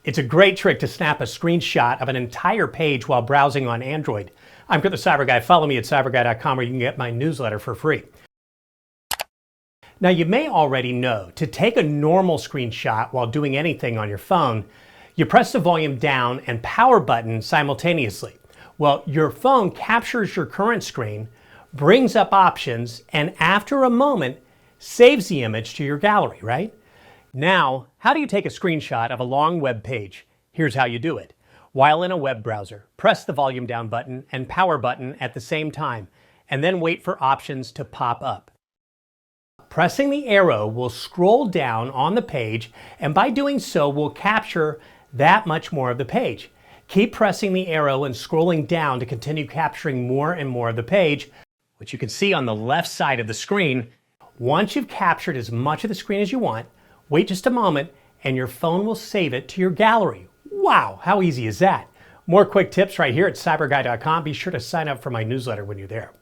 It's a great trick to snap a screenshot of an entire page while browsing on Android. I'm the CyberGuy. Follow me at cyberguy.com where you can get my newsletter for free. Now, you may already know to take a normal screenshot while doing anything on your phone, you press the volume down and power button simultaneously. Well, your phone captures your current screen, brings up options, and after a moment, saves the image to your gallery, right? Now, how do you take a screenshot of a long web page? Here's how you do it. While in a web browser, press the volume down button and power button at the same time, and then wait for options to pop up. Pressing the arrow will scroll down on the page, and by doing so, will capture that much more of the page. Keep pressing the arrow and scrolling down to continue capturing more and more of the page, which you can see on the left side of the screen. Once you've captured as much of the screen as you want, wait just a moment and your phone will save it to your gallery. Wow, how easy is that? More quick tips right here at cyberguy.com. Be sure to sign up for my newsletter when you're there.